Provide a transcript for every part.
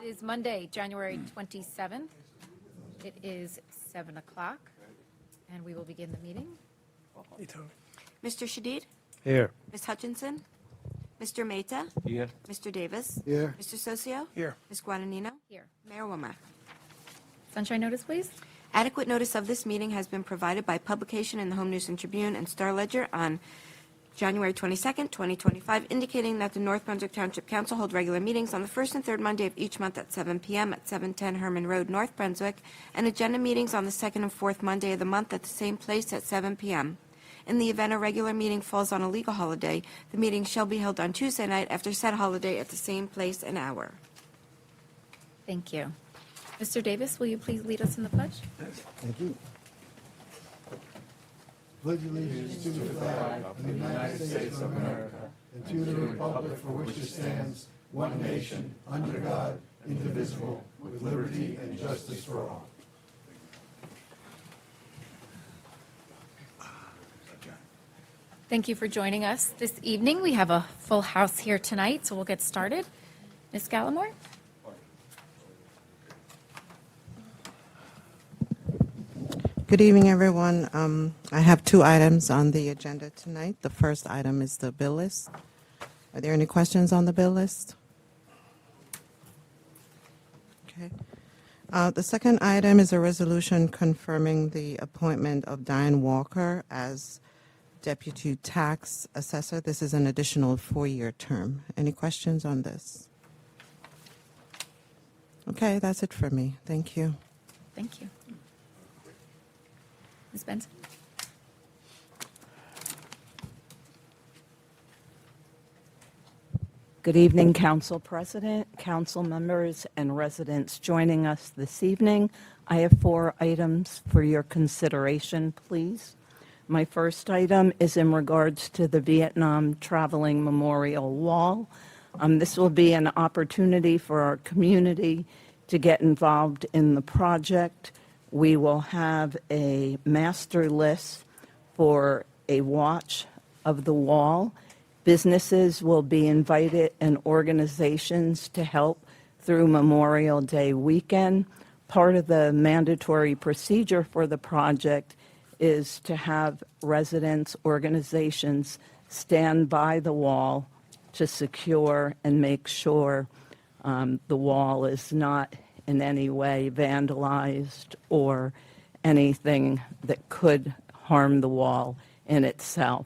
It is Monday, January 27th. It is 7 o'clock, and we will begin the meeting. Mr. Shadid? Here. Ms. Hutchinson? Mr. Mehta? Here. Mr. Davis? Here. Mr. Socio? Here. Ms. Guadagnino? Here. Mayor Womack? Sunshine notice, please. Adequate notice of this meeting has been provided by publication in the Home News and Tribune and Star Ledger on January 22nd, 2025, indicating that the North Brunswick Township Council hold regular meetings on the first and third Monday of each month at 7 p.m. at 710 Herman Road, North Brunswick, and agenda meetings on the second and fourth Monday of the month at the same place at 7 p.m. In the event a regular meeting falls on a legal holiday, the meeting shall be held on Tuesday night after said holiday at the same place and hour. Thank you. Mr. Davis, will you please lead us in the pledge? Thank you. Pledge allegiance to the flag of the United States of America and to the republic for which it stands, one nation, under God, indivisible, with liberty and justice for all. Thank you for joining us this evening. We have a full house here tonight, so we'll get started. Ms. Gallimore? Good evening, everyone. I have two items on the agenda tonight. The first item is the bill list. Are there any questions on the bill list? Okay. The second item is a resolution confirming the appointment of Diane Walker as Deputy Tax Assessor. This is an additional 4-year term. Any questions on this? Okay, that's it for me. Thank you. Thank you. Ms. Benson? Good evening, Council President, Council members, and residents joining us this evening. I have 4 items for your consideration, please. My first item is in regards to the Vietnam Traveling Memorial Wall. This will be an opportunity for our community to get involved in the project. We will have a master list for a watch of the wall. Businesses will be invited and organizations to help through Memorial Day weekend. Part of the mandatory procedure for the project is to have residents, organizations stand by the wall to secure and make sure the wall is not in any way vandalized or anything that could harm the wall in itself.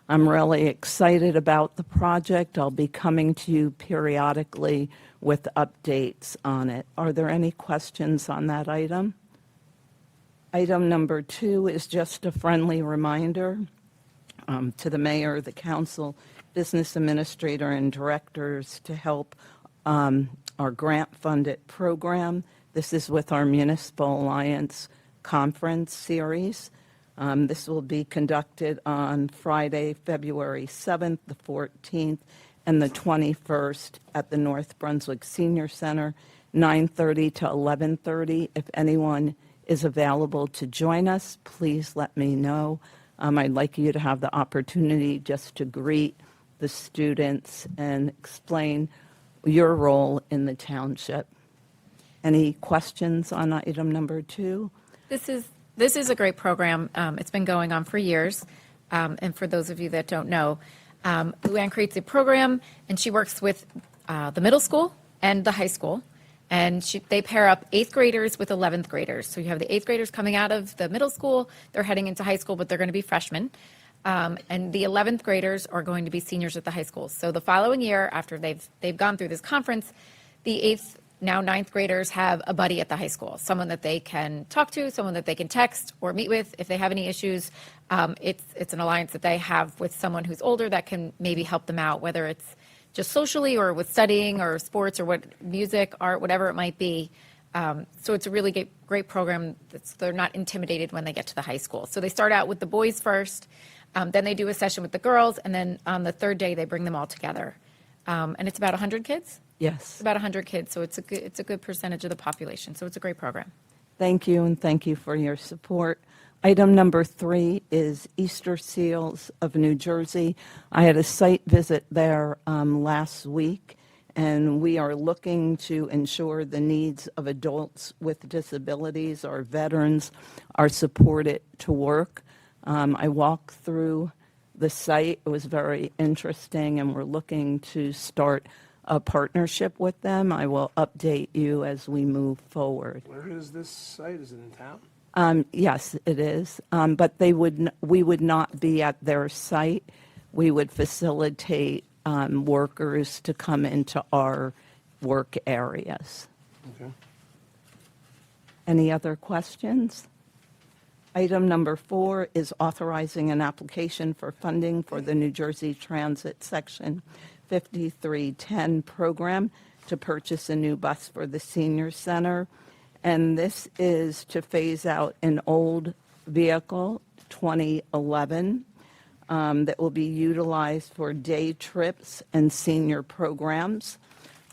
I'm really excited about the project. I'll be coming to you periodically with updates on it. Are there any questions on that item? Item number 2 is just a friendly reminder to the mayor, the council, business administrator, and directors to help our grant-funded program. This is with our Municipal Alliance Conference Series. This will be conducted on Friday, February 7th, the 14th, and the 21st at the North Brunswick Senior Center, 9:30 to 11:30. If anyone is available to join us, please let me know. I'd like you to have the opportunity just to greet the students and explain your role in the township. Any questions on item number 2? This is a great program. It's been going on for years. And for those of you that don't know, Luann creates a program, and she works with the middle school and the high school. And they pair up 8th graders with 11th graders. So you have the 8th graders coming out of the middle school. They're heading into high school, but they're going to be freshmen. And the 11th graders are going to be seniors at the high school. So the following year, after they've gone through this conference, the 8th, now 9th graders have a buddy at the high school, someone that they can talk to, someone that they can text or meet with if they have any issues. It's an alliance that they have with someone who's older that can maybe help them out, whether it's just socially or with studying or sports or what music, art, whatever it might be. So it's a really great program. They're not intimidated when they get to the high school. So they start out with the boys first. Then they do a session with the girls, and then on the 3rd day, they bring them all together. And it's about 100 kids? Yes. About 100 kids, so it's a good percentage of the population, so it's a great program. Thank you, and thank you for your support. Item number 3 is Easter Seals of New Jersey. I had a site visit there last week, and we are looking to ensure the needs of adults with disabilities or veterans are supported to work. I walked through the site. It was very interesting, and we're looking to start a partnership with them. I will update you as we move forward. Where is this site? Is it in town? Yes, it is. But we would not be at their site. We would facilitate workers to come into our work areas. Okay. Any other questions? Item number 4 is authorizing an application for funding for the New Jersey Transit Section 5310 program to purchase a new bus for the senior center. And this is to phase out an old vehicle, 2011, that will be utilized for day trips and senior programs.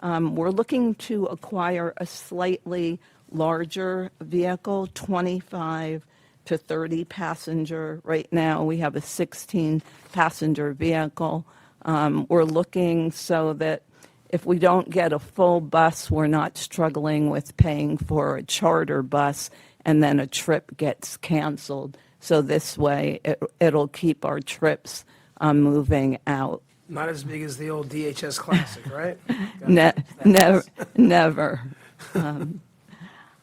We're looking to acquire a slightly larger vehicle, 25 to 30 passenger. Right now, we have a 16 passenger vehicle. We're looking so that if we don't get a full bus, we're not struggling with paying for a charter bus and then a trip gets canceled. So this way, it'll keep our trips moving out. Not as big as the old DHS Classic, right? Never.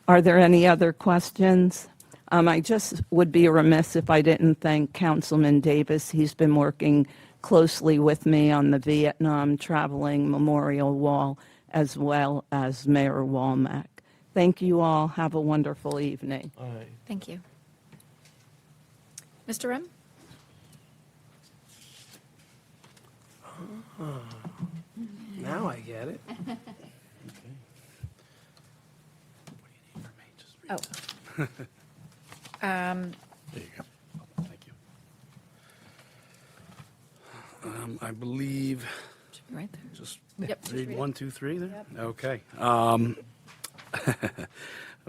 Are there any other questions? I just would be remiss if I didn't thank Councilman Davis. He's been working closely with me on the Vietnam Traveling Memorial Wall, as well as Mayor Walmack. Thank you all. Have a wonderful evening. All right. Thank you. Mr. Rem? Now I get it. Oh. There you go. Thank you. I believe, Should be right there. just Yep, just read read it. 1, 2, 3 there? Okay.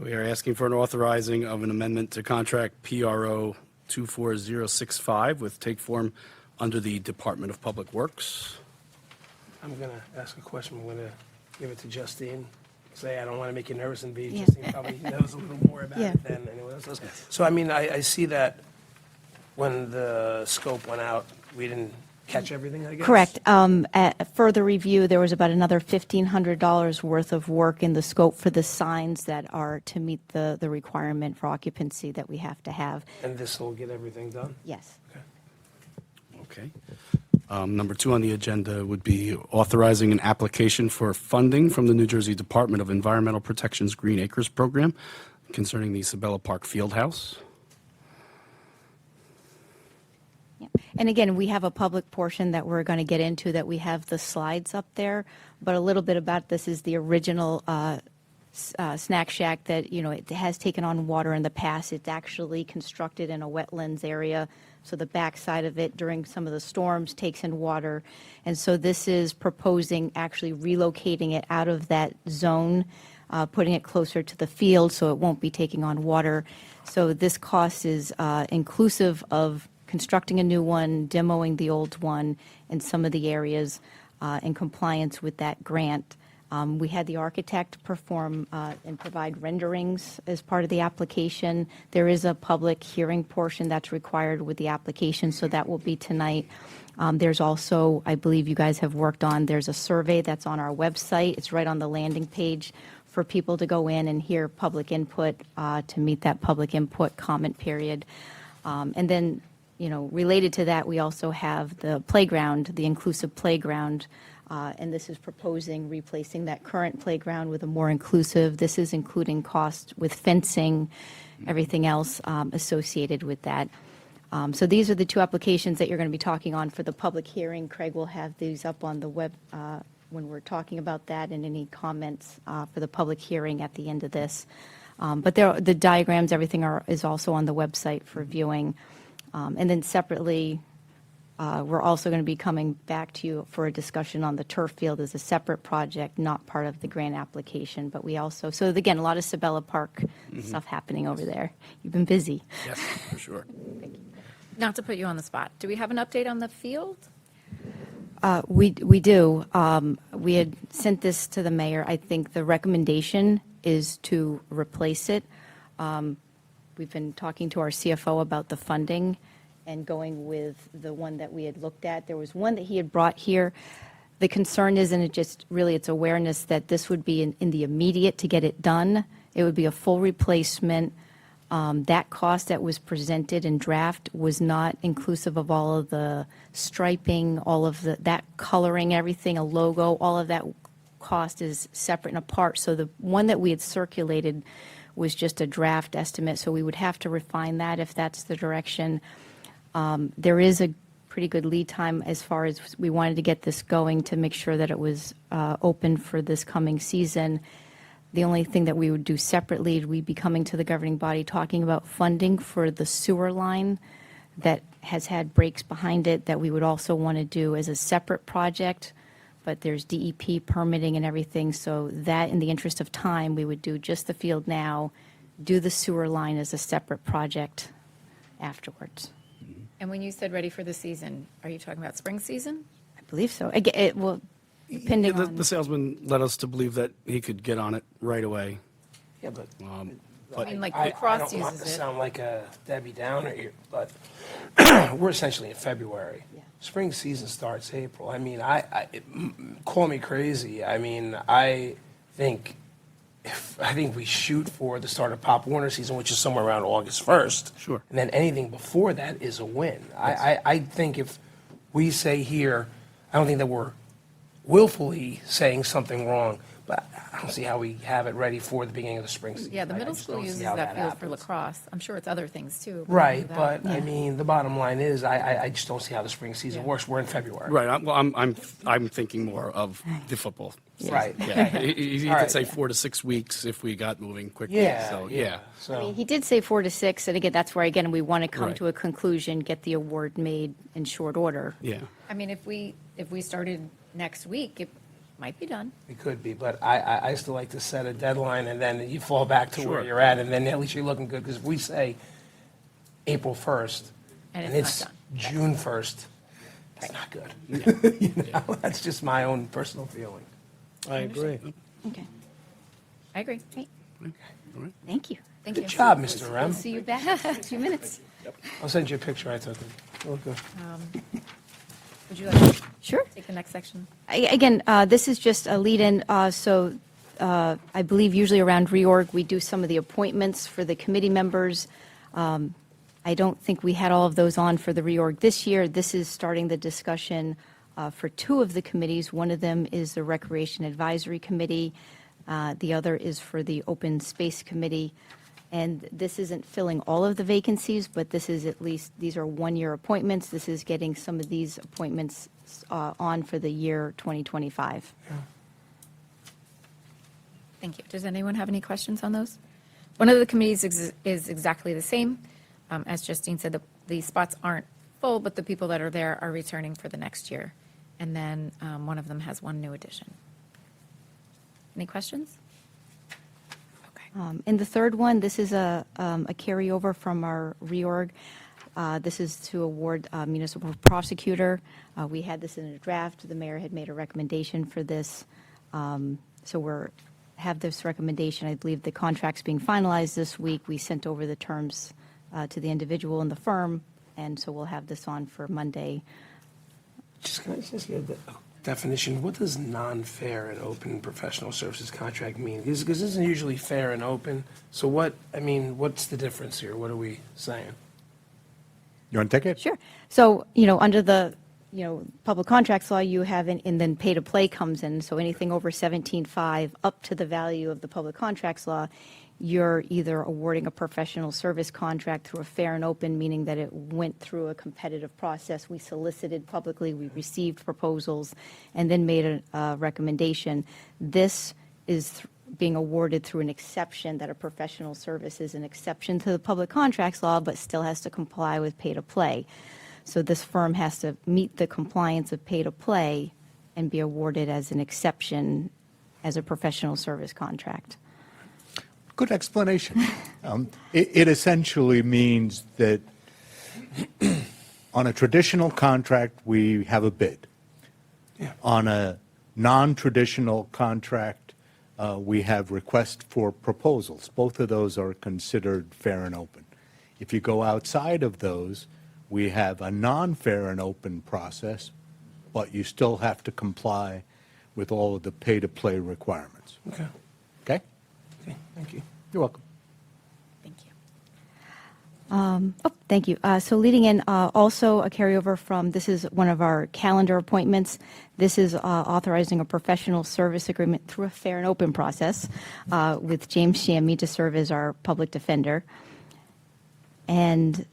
We are asking for an authorizing of an amendment to contract PRO 24065 with Take Form under the Department of Public Works. I'm going to ask a question. I'm going to give it to Justine. Say, I don't want to make you nervous, and B, Yeah. Justine probably knows a little more about Yeah. it than anyone else does. So, I mean, I see that when the scope went out, we didn't catch everything, I guess? Correct. At further review, there was about another $1,500 worth of work in the scope for the signs that are to meet the requirement for occupancy that we have to have. And this will get everything done? Yes. Okay. Number 2 on the agenda would be authorizing an application for funding from the New Jersey Department of Environmental Protection's Green Acres Program concerning the Isabella Park Fieldhouse. Yeah. And again, we have a public portion that we're going to get into that we have the slides up there, but a little bit about this is the original snack shack that, it has taken on water in the past. It's actually constructed in a wetlands area, so the backside of it during some of the storms takes in water. And so this is proposing actually relocating it out of that zone, putting it closer to the field so it won't be taking on water. So this cost is inclusive of constructing a new one, demoing the old one in some of the areas in compliance with that grant. We had the architect perform and provide renderings as part of the application. There is a public hearing portion that's required with the application, so that will be tonight. There's also, I believe you guys have worked on, there's a survey that's on our website. It's right on the landing page for people to go in and hear public input to meet that public input comment period. And then, related to that, we also have the playground, the inclusive playground. And this is proposing replacing that current playground with a more inclusive. This is including costs with fencing, everything else associated with that. So these are the 2 applications that you're going to be talking on for the public hearing. Craig will have these up on the web when we're talking about that, and any comments for the public hearing at the end of this. But the diagrams, everything is also on the website for viewing. And then separately, we're also going to be coming back to you for a discussion on the turf field as a separate project, not part of the grant application. But we also, so again, a lot of Isabella Park stuff happening over there. You've been busy. Yes, for sure. Not to put you on the spot, do we have an update on the field? We do. We had sent this to the mayor. I think the recommendation is to replace it. We've been talking to our CFO about the funding and going with the one that we had looked at. There was one that he had brought here. The concern is, and it just really, it's awareness that this would be in the immediate to get it done. It would be a full replacement. That cost that was presented in draft was not inclusive of all of the striping, all of that coloring, everything, a logo, all of that cost is separate and apart. So the one that we had circulated was just a draft estimate, so we would have to refine that if that's the direction. There is a pretty good lead time as far as we wanted to get this going to make sure that it was open for this coming season. The only thing that we would do separately, we'd be coming to the governing body talking about funding for the sewer line that has had breaks behind it that we would also want to do as a separate project, but there's DEP permitting and everything, so that in the interest of time, we would do just the field now, do the sewer line as a separate project afterwards. And when you said ready for the season, are you talking about spring season? I believe so. Again, it will, depending Yeah, on. the salesman led us to believe that he could get on it right away. Yeah, but I mean, like I lacrosse don't want uses to it. sound like a Debbie Downer here, but we're essentially in February. Yeah. Spring season starts April. I mean, call me crazy. I mean, I think we shoot for the start of Pop Warner season, which is somewhere around August 1st. Sure. And then anything before that is a win. I think if we say here, I don't think that we're willfully saying something wrong, but I don't see how we have it ready for the beginning of the spring season. Yeah, the I middle just school don't see uses how that field for happens. lacrosse. I'm sure it's other things too. Right, that- but I mean, the bottom line is, I just don't see how the spring season Yeah. works. We're in February. Right, I'm thinking more of the football. Right. Yeah, he All did right. say 4 to 6 weeks if we got moving quickly. Yeah, So, yeah. yeah. I mean, So, he did say 4 to 6, and again, that's where, again, we want to come Right. to a conclusion, get the award made in short order. Yeah. I mean, if we started next week, it might be done. it could be, but I still like to set a deadline, and then you fall back to where Sure. you're at, and then at least you're looking good, because if we say April 1st, And and it's it's not June 1st, that's not good. You know, that's just my own personal feeling. I agree. Okay, I agree. great. All right. Thank you. Thank you. Good job, Mr. We'll Rem. see you back in a few minutes. I'll send you a picture I took. Look good. Would you like to Sure. take the next section? Again, this is just a lead-in, so I believe usually around reorg, we do some of the appointments for the committee members. I don't think we had all of those on for the reorg this year. This is starting the discussion for 2 of the committees. One of them is the Recreation Advisory Committee. The other is for the Open Space Committee. And this isn't filling all of the vacancies, but this is at least, these are one-year appointments. This is getting some of these appointments on for the year 2025. Thank you. Does anyone have any questions on those? One of the committees is exactly the same. As Justine said, the spots aren't full, but the people that are there are returning for the next year. And then one of them has one new addition. Any questions? Okay. And the third one, this is a carryover from our reorg. This is to award municipal prosecutor. We had this in a draft. The mayor had made a recommendation for this. So have this recommendation. I believe the contract's being finalized this week. We sent over the terms to the individual and the firm, and so we'll have this on for Monday. Can I just get the definition? What does non-fair and open professional services contract mean? Because this isn't usually fair and open. So what's the difference here? What are we saying? You want to take it? Sure. So, under the, public contracts law, you have, and then pay to play comes in. So anything over 17.5 up to the value of the public contracts law, you're either awarding a professional service contract through a fair and open, meaning that it went through a competitive process. We solicited publicly, we received proposals, and then made a recommendation. This is being awarded through an exception, that a professional service is an exception to the public contracts law, but still has to comply with pay to play. So this firm has to meet the compliance of pay to play and be awarded as an exception as a professional service contract. Good explanation. It essentially means that on a traditional contract, we have a bid. Yeah. On a non-traditional contract, we have request for proposals. Both of those are considered fair and open. If you go outside of those, we have a non-fair and open process, but you still have to comply with all of the pay-to-play requirements. Okay, Okay? okay, thank you. You're welcome. Thank you. Thank you. So leading in, also a carryover from, this is one of our calendar appointments. This is authorizing a professional service agreement through a fair and open process with James Shammy to serve as our public defender. And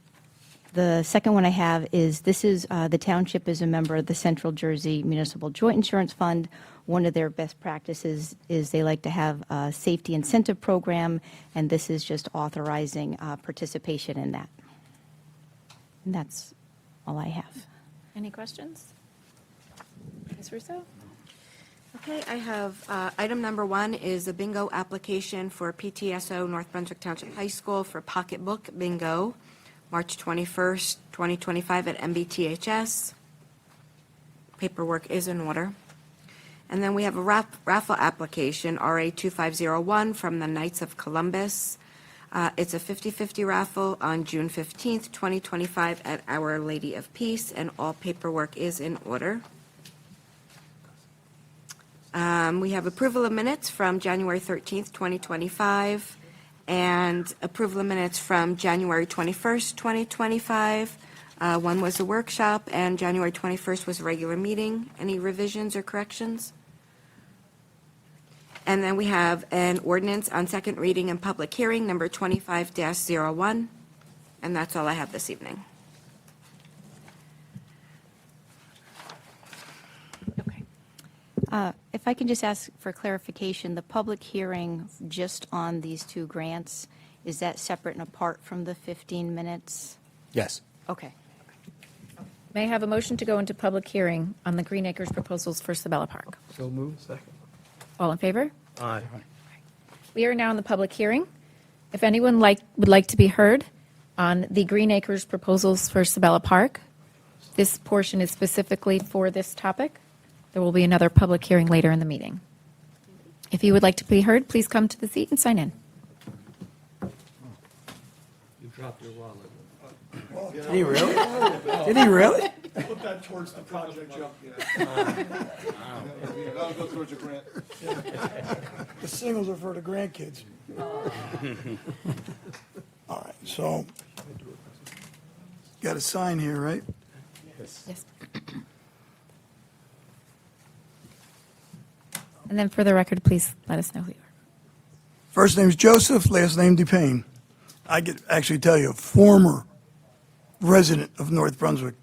the second one I have is, this is, the township is a member of the Central Jersey Municipal Joint Insurance Fund. One of their best practices is they like to have a safety incentive program, and this is just authorizing participation in that. And that's all I have. Any questions? Ms. Russo? Okay, I have, item number 1 is a bingo application for PTSO North Brunswick Township High School for Pocketbook Bingo, March 21st, 2025 at MBTHS. Paperwork is in order. And then we have a raffle application, RA 2501, from the Knights of Columbus. It's a 50/50 raffle on June 15th, 2025 at Our Lady of Peace, and all paperwork is in order. We have approval of minutes from January 13th, 2025, and approval of minutes from January 21st, 2025. One was a workshop, and January 21st was a regular meeting. Any revisions or corrections? And then we have an ordinance on second reading and public hearing, number 25-01, and that's all I have this evening. Okay. If I can just ask for clarification, the public hearing just on these two grants, is that separate and apart from the 15 minutes? Yes. Okay. May I have a motion to go into public hearing on the Green Acres proposals for Sabella Park? So moved. Second. All in favor? Aye. We are now in the public hearing. If anyone would like to be heard on the Green Acres proposals for Sabella Park, this portion is specifically for this topic. There will be another public hearing later in the meeting. If you would like to be heard, please come to the seat and sign in. You dropped your wallet. Did he really? Did he really? Put that towards the project jump. That'll go towards your grant. The singles are for the grandkids. All right, so, got a sign here, right? Yes. And then for the record, please let us know who you are. First name's Joseph, last name DePayne. I could actually tell you, former resident of North Brunswick.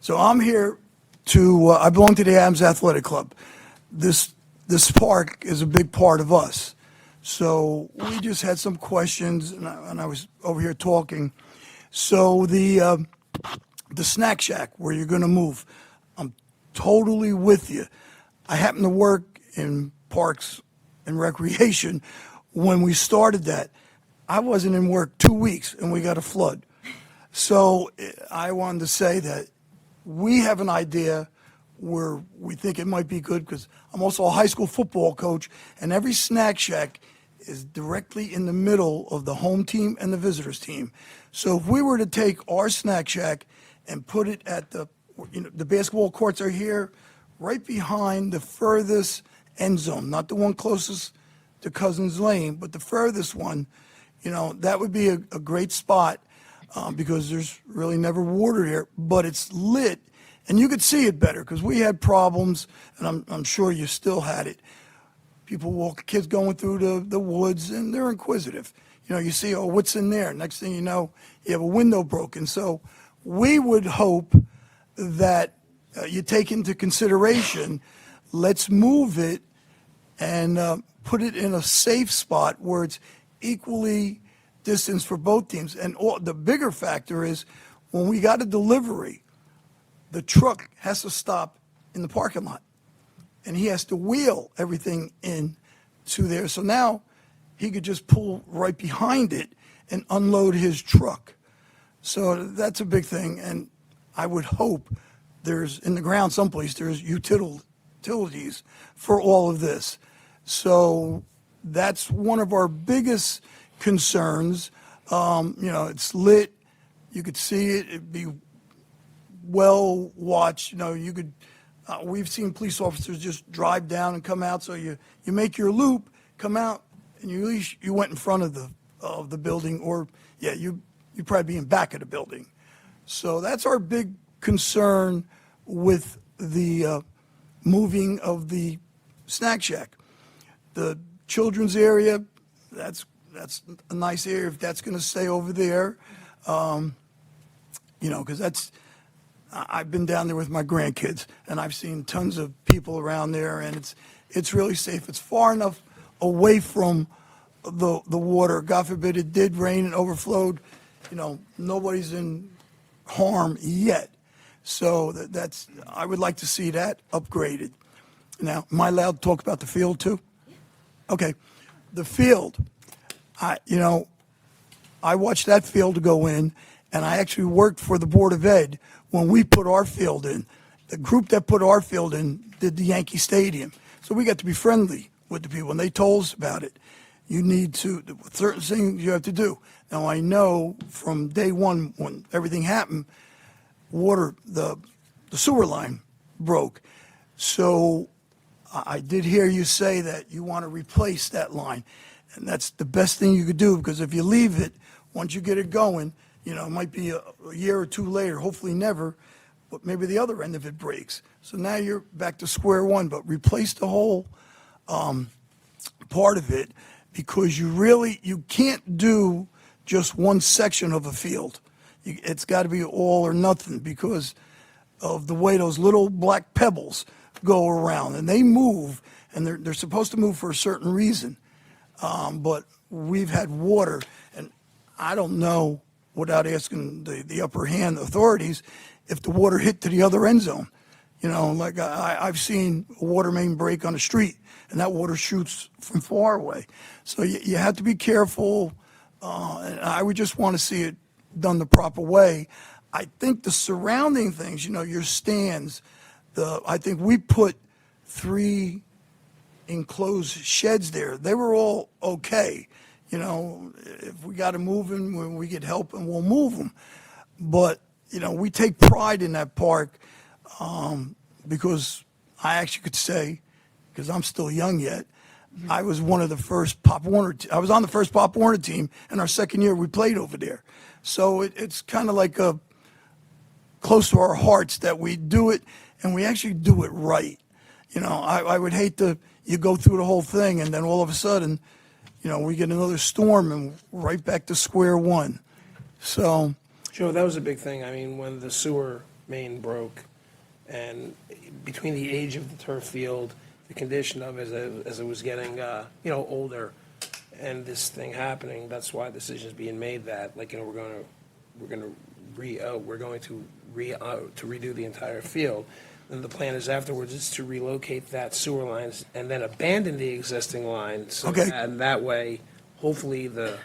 So I'm here to, I belong to the Adams Athletic Club. This park is a big part of us. So we just had some questions, and I was over here talking. So the snack shack where you're going to move, I'm totally with you. I happen to work in parks and recreation. When we started that, I wasn't in work 2 weeks, and we got a flood. So I wanted to say that we have an idea where we think it might be good, because I'm also a high school football coach, and every snack shack is directly in the middle of the home team and the visitors team. So if we were to take our snack shack and put it at the basketball courts are here, right behind the furthest end zone, not the one closest to Cousins Lane, but the furthest one, that would be a great spot because there's really never water here, but it's lit, and you could see it better, because we had problems, and I'm sure you still had it. People kids going through the woods, and they're inquisitive. You see, oh, what's in there? Next thing you know, you have a window broken. So we would hope that you take into consideration, let's move it and put it in a safe spot where it's equally distanced for both teams. And the bigger factor is, when we got a delivery, the truck has to stop in the parking lot, and he has to wheel everything in to there. So now he could just pull right behind it and unload his truck. So that's a big thing, and I would hope there's, in the ground someplace, there's utilities for all of this. So that's one of our biggest concerns. It's lit, you could see it, it'd be well watched, you could, we've seen police officers just drive down and come out, so you make your loop, come out, and at least you went in front of the building, or, yeah, you'd probably be in back of the building. So that's our big concern with the moving of the snack shack. The children's area, that's a nice area if that's going to stay over there. Because I've been down there with my grandkids, and I've seen tons of people around there, and it's really safe. It's far enough away from the water. God forbid it did rain and overflowed. Nobody's in harm yet. So I would like to see that upgraded. Now, am I allowed to talk about the field too? Okay. The field, I watched that field go in, and I actually worked for the Board of Ed when we put our field in. The group that put our field in did the Yankee Stadium. So we got to be friendly with the people, and they told us about it. You need to, certain things you have to do. Now, I know from day one when everything happened, the sewer line broke. So I did hear you say that you want to replace that line. And that's the best thing you could do, because if you leave it, once you get it going, it might be a year or two later, hopefully never, but maybe the other end of it breaks. So now you're back to square one, but replace the whole part of it, because you can't do just one section of a field. It's got to be all or nothing because of the way those little black pebbles go around, and they move, and they're supposed to move for a certain reason. But we've had water, and I don't know, without asking the upper hand authorities, if the water hit to the other end zone. Like I've seen a water main break on the street, and that water shoots from far away. So you have to be careful, and I would just want to see it done the proper way. I think the surrounding things, your stands, I think we put 3 enclosed sheds there. They were all okay. If we got to move them, when we get help, and we'll move them. But, we take pride in that park because I actually could say, because I'm still young yet, I was one of the first Pop Warner. I was on the first Pop Warner team, and our second year we played over there. So it's kind of like close to our hearts that we do it, and we actually do it right. I would hate you go through the whole thing, and then all of a sudden, we get another storm, and we're right back to square one. So, Joe, that was a big thing. I mean, when the sewer main broke, and between the age of the turf field, the condition of it as it was getting, older, and this thing happening, that's why the decision's being made that, we're going to redo the entire field. And the plan is afterwards is to relocate that sewer lines and then abandon the existing line. So Okay. And that way, hopefully the,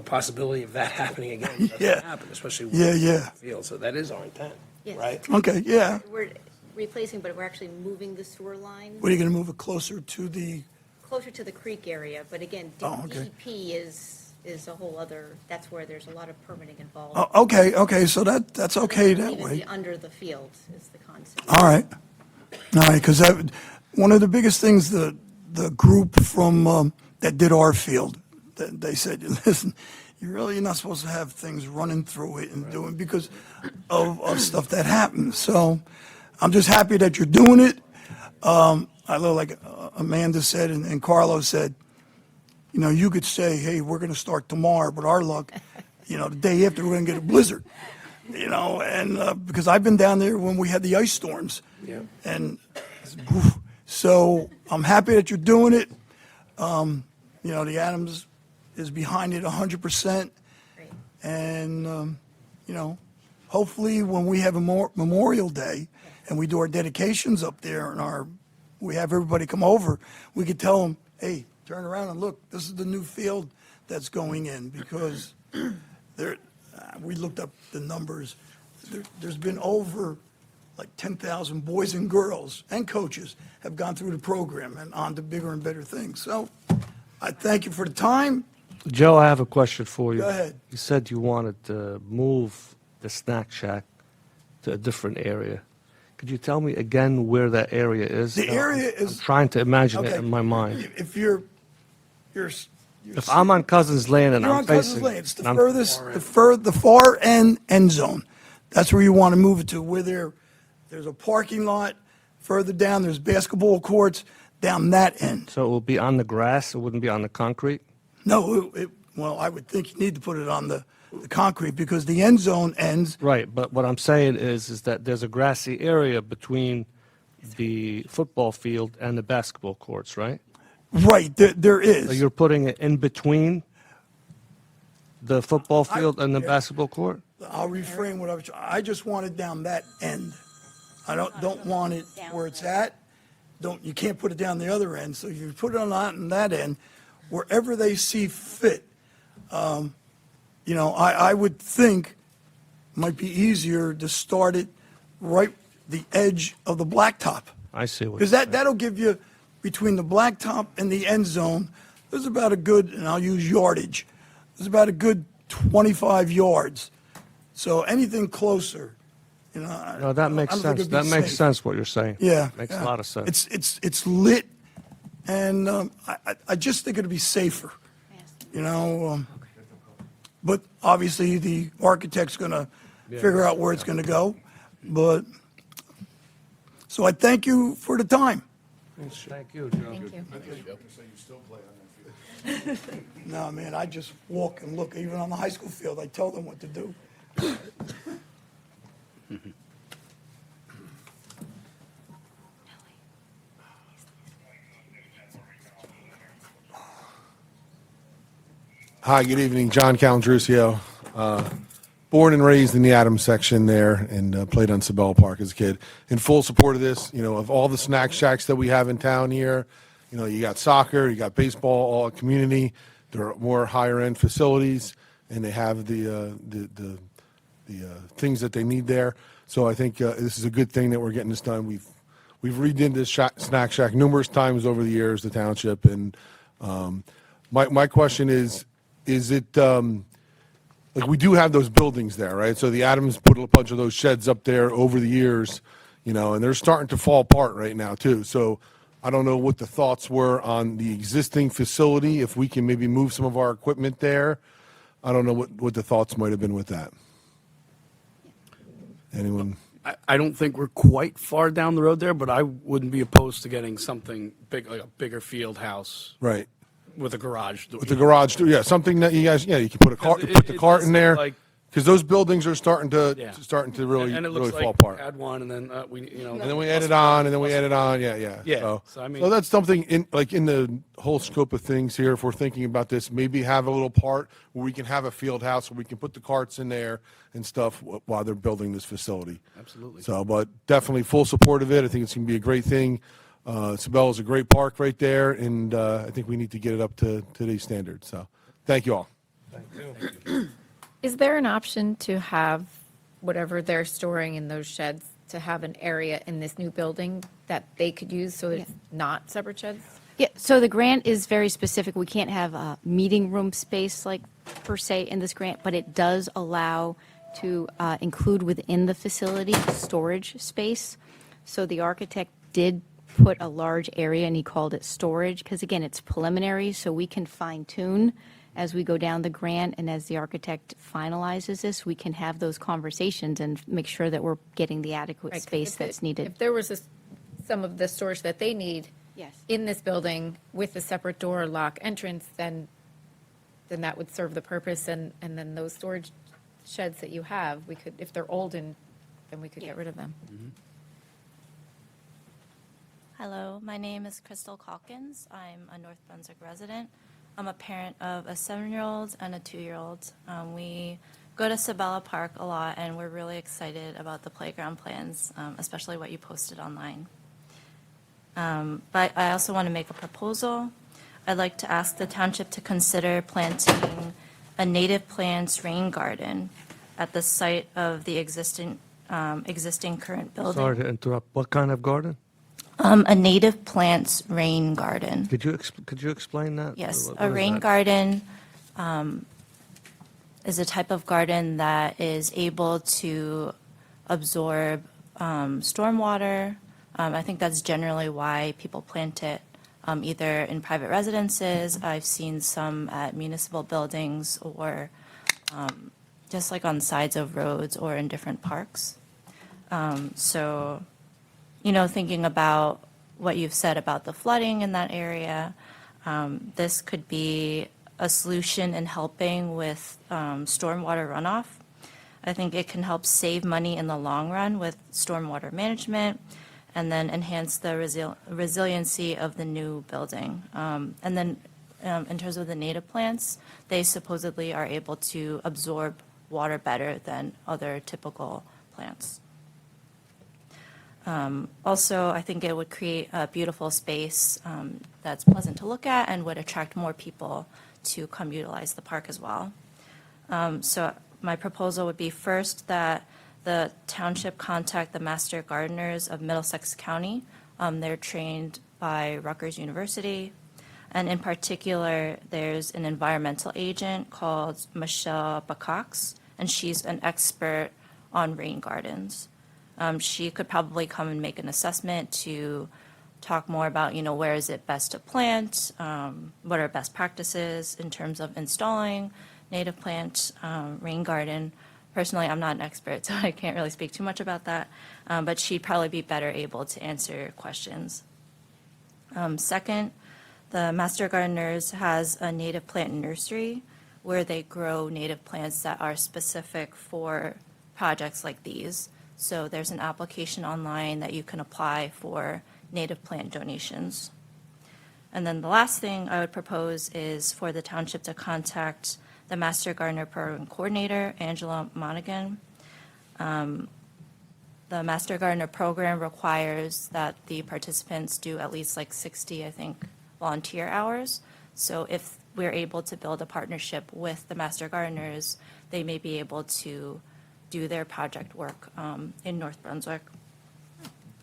possibility of that happening again Yeah. doesn't happen, especially with Yeah, the yeah. field. So that is our intent, Yes. right? Okay, yeah. We're replacing, but we're actually moving the sewer line What, are you going to move it closer to the, closer to the creek area. But again, Oh, okay. DEP is a whole other, that's where there's a lot of permitting involved. okay, so that's okay that Leave it way. Under the field is the concept. All right, because one of the biggest things, the group from, that did our field, they said, listen, you're not supposed to have things running through it and doing, because of stuff that happens. So I'm just happy that you're doing it. I know, like Amanda said, and Carlos said, you could say, hey, we're going to start tomorrow, but our luck, the day after, we're going to get a blizzard. And because I've been down there when we had the ice storms. Yeah. And so I'm happy that you're doing it. The Adams is behind it 100%. Great. And, hopefully when we have a Memorial Day and we do our dedications up there and we have everybody come over, we could tell them, hey, turn around and look, this is the new field that's going in, because we looked up the numbers. There's been over like 10,000 boys and girls and coaches have gone through the program and on to bigger and better things. So I thank you for the time. Joe, I have a question for you. Go ahead. You said you wanted to move the snack shack to a different area. Could you tell me again where that area is? The area is- I'm trying to imagine it Okay. in my mind. If you're If I'm on Cousins Lane and You're I'm on Cousins facing... Lane. It's the I'm- furthest, the far end zone. That's where you want to move it to, where there's a parking lot. Further down, there's basketball courts down that end. So it will be on the grass, it wouldn't be on the concrete? No, well, I would think you need to put it on the concrete because the end zone ends. Right, but what I'm saying is that there's a grassy area between the football field and the basketball courts, right? Right, there So is. you're putting it in between the football field and the yeah. basketball court? I'll reframe what I just want it down that end. I don't want it where it's at. You can't put it down the other end, so you put it on that end, wherever they see fit. I would think it might be easier to start it right the edge of the blacktop. I see what Because you're saying. that'll give you, between the blacktop and the end zone, there's about a good, and I'll use yardage, there's about a good 25 yards. So anything closer, No, that makes I don't think sense. it'd be That makes safe. sense what you're saying. Yeah. Makes yeah. a lot of sense. It's lit, and I just think it'd be safer, But obviously, the architect's going to figure out where it's going to go. But, so I thank you for the time. Thank you, Joe. Thank you. No, man, I just walk and look, even on the high school field, I tell them what to do. Hi, good evening. John Calandruccio. Born and raised in the Adams section there and played on Sabella Park as a kid. In full support of this, of all the snack shacks that we have in town here, you got soccer, you got baseball, all community. There are more higher end facilities and they have the things that they need there. So I think this is a good thing that we're getting this done. We've redid this snack shack numerous times over the years, the township. And my question is it, like we do have those buildings there, right? So the Adams put a bunch of those sheds up there over the years, and they're starting to fall apart right now too. So I don't know what the thoughts were on the existing facility, if we can maybe move some of our equipment there. I don't know what the thoughts might have been with that. Anyone? I don't think we're quite far down the road there, but I wouldn't be opposed to getting something big, like a bigger field house Right. with a garage. With the garage, yeah, something that you guys, you can put a cart, Because put the it cart does in look there, like- because those buildings are starting Yeah. to really, And it really looks fall like apart. we had one, and then And then we added on, and then we added on, yeah. Yeah, So so I mean- so that's something in the whole scope of things here, if we're thinking about this, maybe have a little part where we can have a field house where we can put the carts in there and stuff while they're building this facility. Absolutely. So, but definitely full support of it. I think it's going to be a great thing. Sabella's a great park right there, and I think we need to get it up to today's standards. So, thank you all. Is there an option to have whatever they're storing in those sheds, to have an area in this new building that they could use so it's not separate sheds? Yeah, so the grant is very specific. We can't have a meeting room space like per se in this grant, but it does allow to include within the facility storage space. So the architect did put a large area and he called it storage because again, it's preliminary, so we can fine tune as we go down the grant and as the architect finalizes this, we can have those conversations and make sure that we're getting the adequate Right, 'cause space if that's needed. If there was some of the storage that they need Yes. in this building with a separate door or lock entrance, then that would serve the purpose, and then those storage sheds that you have, we could, if they're old, then we could get rid of them. Hello, my name is Crystal Calkins. I'm a North Brunswick resident. I'm a parent of a 7-year-old and a 2-year-old. We go to Sabella Park a lot, and we're really excited about the playground plans, especially what you posted online. But I also want to make a proposal. I'd like to ask the township to consider planting a native plants rain garden at the site of the existing existing current building. Sorry to interrupt. What kind of garden? A native plants rain garden. Could you explain that? Yes, What a is rain that? garden is a type of garden that is able to absorb stormwater. I think that's generally why people plant it, either in private residences. I've seen some at municipal buildings or just like on sides of roads or in different parks. So, thinking about what you've said about the flooding in that area, this could be a solution in helping with stormwater runoff. I think it can help save money in the long run with stormwater management and then enhance the resiliency of the new building. And then in terms of the native plants, they supposedly are able to absorb water better than other typical plants. Also, I think it would create a beautiful space that's pleasant to look at and would attract more people to come utilize the park as well. So my proposal would be first that the township contact the master gardeners of Middlesex County. They're trained by Rutgers University. And in particular, there's an environmental agent called Michelle Bacox, and she's an expert on rain gardens. She could probably come and make an assessment to talk more about, where is it best to plant, what are best practices in terms of installing native plant rain garden. Personally, I'm not an expert, so I can't really speak too much about that, but she'd probably be better able to answer questions. Second, the Master Gardeners has a native plant nursery where they grow native plants that are specific for projects like these. So there's an application online that you can apply for native plant donations. And then the last thing I would propose is for the township to contact the Master Gardener Program Coordinator, Angela Monaghan. The Master Gardener Program requires that the participants do at least 60, I think, volunteer hours. So if we're able to build a partnership with the Master Gardeners, they may be able to do their project work in North Brunswick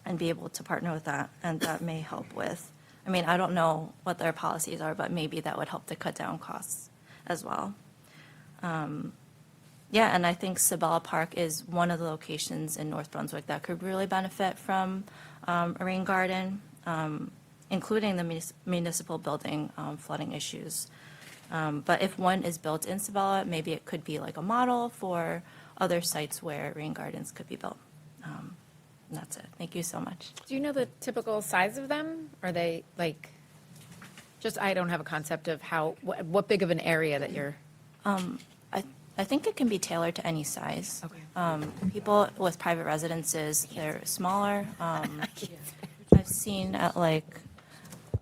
and be able to partner with that. And that may help with, I don't know what their policies are, but maybe that would help to cut down costs as well. And I think Sabella Park is one of the locations in North Brunswick that could really benefit from a rain garden, including the municipal building flooding issues. But if one is built in Sabella, maybe it could be like a model for other sites where rain gardens could be built. And that's it. Thank you so much. Do you know the typical size of them? Are they I don't have a concept of what big of an area that you're. I think it can be tailored to any size. Okay. People with private residences, they're smaller. I've seen at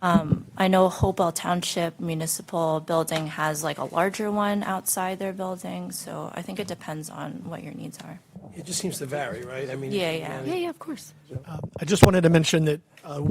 I know Hopewell Township Municipal Building has a larger one outside their building, so I think it depends on what your needs are. It just seems to vary, right? Yeah, of course. I just wanted to mention that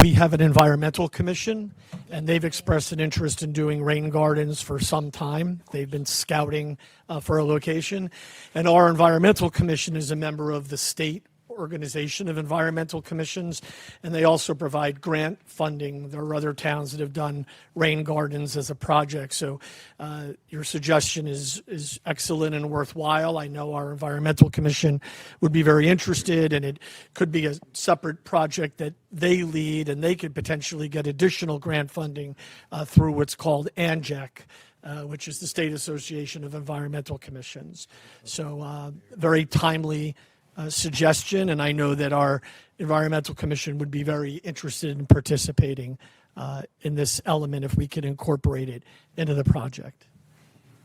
we have an environmental commission, and they've expressed an interest in doing rain gardens for some time. They've been scouting for a location, and our environmental commission is a member of the state organization of environmental commissions, and they also provide grant funding. There are other towns that have done rain gardens as a project. So your suggestion is excellent and worthwhile. I know our environmental commission would be very interested, and it could be a separate project that they lead, and they could potentially get additional grant funding through what's called ANJEC, which is the State Association of Environmental Commissions. So very timely suggestion, and I know that our environmental commission would be very interested in participating in this element if we could incorporate it into the project.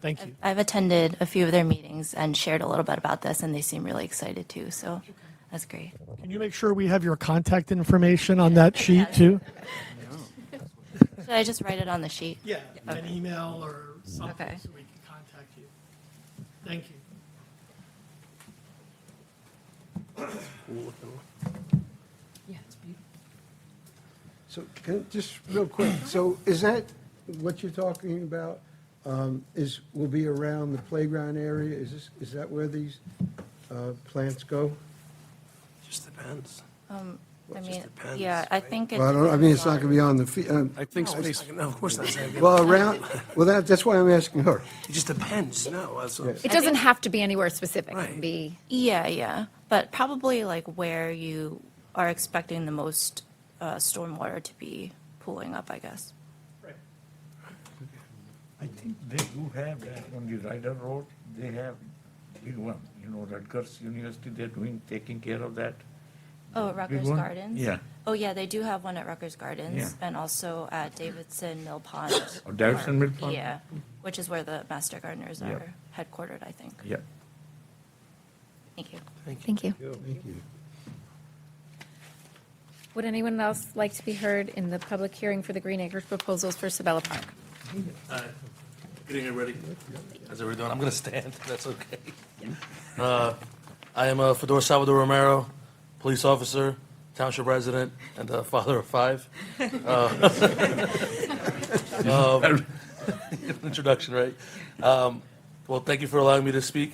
Thank you. I've attended a few of their meetings and shared a little bit about this, and they seem really excited too, so that's great. Can you make sure we have your contact information on that sheet too? Should I just write it on the sheet? Yeah, an email or something Okay. so we can contact you. Thank you. Yeah, it's beautiful. So, just real quick, so is that what you're talking about, will be around the playground area? Is that where these plants go? Depends. I mean, depends, yeah, I think it. Well, I mean, it's not going to be on the, I think No, space, no, of course not. well, around, well, that's why I'm asking her. It just depends. No, that's what. It doesn't have to be anywhere specific. It Right. can be, Yeah, but probably like where you are expecting the most stormwater to be pooling up, I guess. I think they do have that on the Ryder Road, they have big one, Rutgers University, they're taking care of that. Oh, at Rutgers one? Gardens? Yeah. Oh, yeah, they do have one at Rutgers Gardens and also at Davidson Mill Pond. Oh, Davidson Park. Mill Pond? Yeah, which is where the Master Gardeners Yeah. are headquartered, I think. Yeah. Thank you. thank you. Thank you. Would anyone else like to be heard in the public hearing for the Green Acres proposals for Sabella Park? Getting it ready. How's everyone doing? I'm going to stand, if that's okay. I am Fedor Salvador Romero, police officer, township resident, and father of 5. Introduction, right? Well, thank you for allowing me to speak.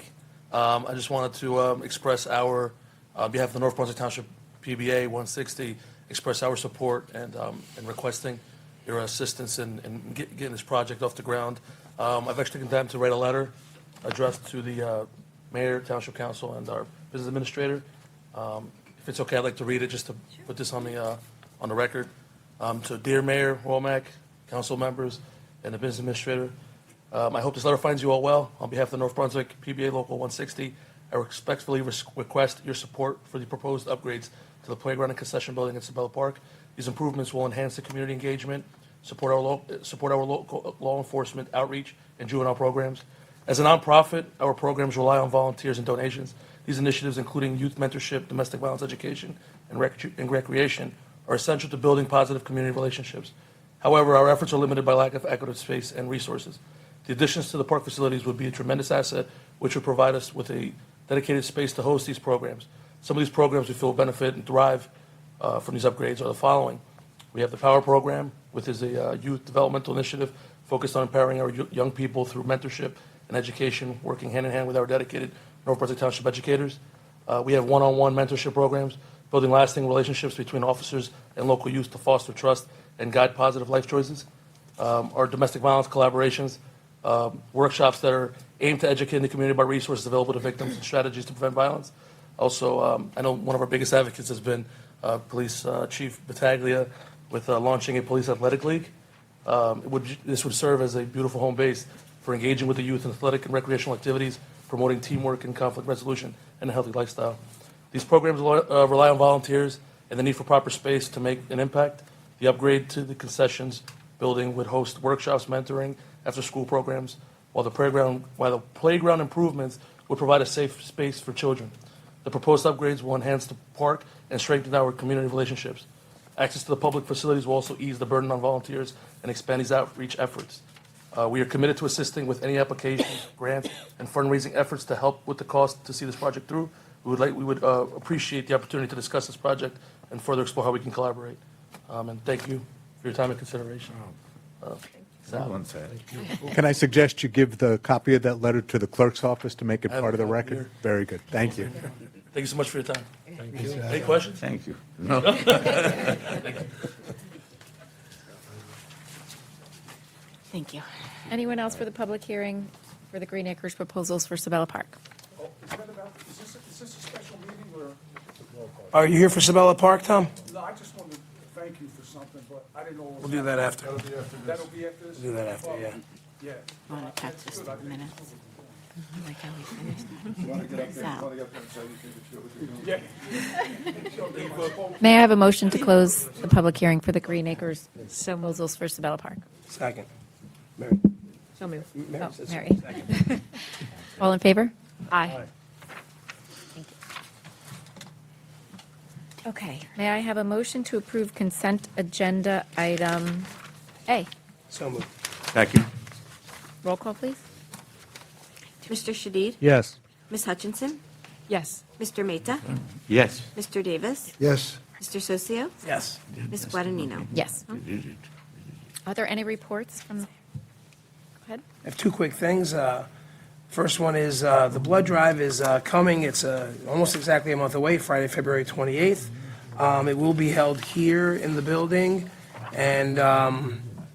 I just wanted to express our, on behalf of the North Brunswick Township PBA 160, express our support and requesting your assistance in getting this project off the ground. I've actually taken time to write a letter addressed to the mayor, township council, and our business administrator. If it's okay, I'd like to read it just to put this on the record. So, dear Mayor Womack, council members, and the business administrator, I hope this letter finds you all well. On behalf of the North Brunswick PBA Local 160, I respectfully request your support for the proposed upgrades to the playground and concession building at Sabella Park. These improvements will enhance the community engagement, support our local law enforcement outreach and juvenile programs. As a nonprofit, our programs rely on volunteers and donations. These initiatives, including youth mentorship, domestic violence education, and recreation, are essential to building positive community relationships. However, our efforts are limited by lack of adequate space and resources. The additions to the park facilities would be a tremendous asset, which would provide us with a dedicated space to host these programs. Some of these programs we feel will benefit and thrive from these upgrades are the following. We have the Power Program, which is a youth developmental initiative focused on empowering our young people through mentorship and education, working hand in hand with our dedicated North Brunswick Township educators. We have one-on-one mentorship programs, building lasting relationships between officers and local youth to foster trust and guide positive life choices. Our domestic violence collaborations, workshops that are aimed to educate the community about resources available to victims and strategies to prevent violence. Also, I know one of our biggest advocates has been Police Chief Battaglia with launching a police athletic league. This would serve as a beautiful home base for engaging with the youth in athletic and recreational activities, promoting teamwork and conflict resolution, and a healthy lifestyle. These programs rely on volunteers and the need for proper space to make an impact. The upgrade to the concessions building would host workshops, mentoring, after-school programs, while the playground improvements would provide a safe space for children. The proposed upgrades will enhance the park and strengthen our community relationships. Access to the public facilities will also ease the burden on volunteers and expand these outreach efforts. We are committed to assisting with any applications, grants, and fundraising efforts to help with the cost to see this project through. We would appreciate the opportunity to discuss this project and further explore how we can collaborate. And thank you for your time and consideration. Sal. Can I suggest you give the copy of that letter to the clerk's office to make it I have part of the a copy record? here. Very good. Thank you. Thank you so much for your time. Thank you. Any questions? Thank you. No. Thank you. Anyone else for the public hearing for the Green Acres proposals for Sabella Park? Is this a special meeting or? Are you here for Sabella Park, Tom? No, I just wanted to thank you for something, but I didn't know. We'll do that after. That'll be after this? We'll do that after, yeah. Yeah. I want to attach this to the minutes. Like how we finished that. Yeah. May I have a motion to close the public hearing for the Green Acres proposals for Sabella Park? Second. Mary. So moved. Mary Oh, says Mary. second. All in favor? Aye. Thank you. Okay, may I have a motion to approve consent agenda item A? So moved. Second. Roll call, please. Mr. Shadid? Yes. Ms. Hutchinson? Yes. Mr. Mehta? Yes. Mr. Davis? Yes. Mr. Socio? Yes. Ms. Guadagnino? Yes. Are there any reports from, go ahead. I have two quick things. First one is the blood drive is coming. It's almost exactly a month away, Friday, February 28th. It will be held here in the building. And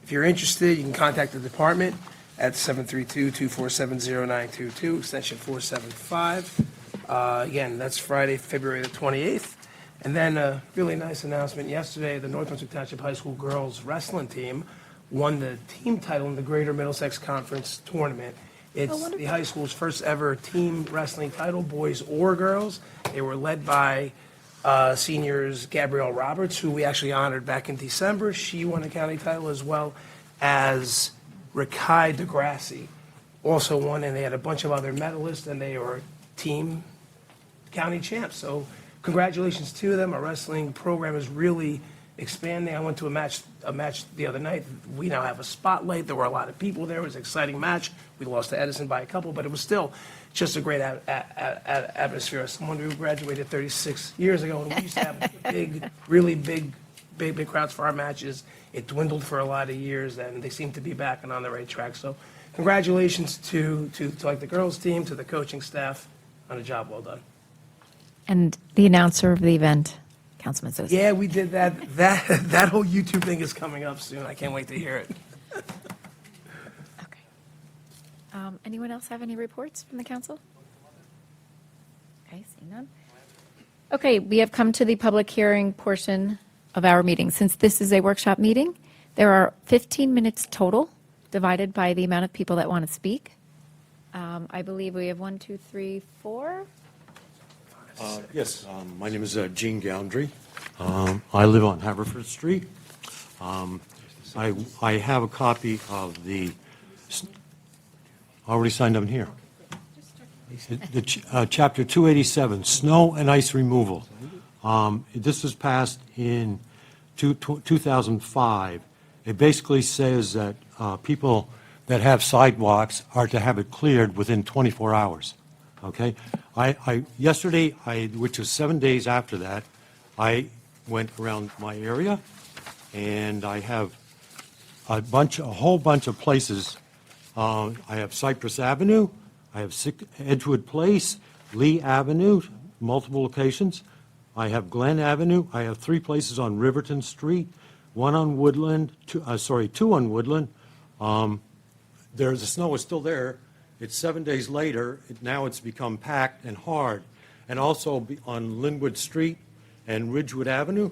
if you're interested, you can contact the department at 732-247-0922, extension 475. Again, that's Friday, February the 28th. And then a really nice announcement yesterday, the North Brunswick Township High School girls wrestling team won the team title in the Greater Middlesex Conference Tournament. It's the high school's first ever team wrestling title, boys or girls. They were led by seniors Gabrielle Roberts, who we actually honored back in December. She won a county title, as well as Rakai DeGrassi also won, and they had a bunch of other medalists, and they were team county champs. So congratulations to them. Our wrestling program is really expanding. I went to a match the other night. We now have a spotlight. There were a lot of people there. It was an exciting match. We lost to Edison by a couple, but it was still just a great atmosphere. As someone who graduated 36 years ago, and we used to have really big crowds for our matches. It dwindled for a lot of years, and they seem to be back and on the right track. So congratulations to like the girls team, to the coaching staff on a job well done. And the announcer of the event, Councilman Sosa. Yeah, we did that. That whole YouTube thing is coming up soon. I can't wait to hear it. Okay. Anyone else have any reports from the council? Okay, seeing none. Okay, we have come to the public hearing portion of our meeting. Since this is a workshop meeting, there are 15 minutes total, divided by the amount of people that want to speak. I believe we have 1, 2, 3, 4. Yes, my name is Gene Goundry. I live on Haverford Street. I have a copy of the, I already signed up here. Chapter 287, Snow and Ice Removal. This was passed in 2005. It basically says that people that have sidewalks are to have it cleared within 24 hours. Okay? Yesterday, which was 7 days after that, I went around my area, and I have a whole bunch of places. I have Cypress Avenue, I have Edgewood Place, Lee Avenue, multiple locations. I have Glen Avenue. I have 3 places on Riverton Street, one on Woodland, 2 on Woodland. The snow is still there. It's 7 days later. Now it's become packed and hard. And also on Linwood Street and Ridgewood Avenue,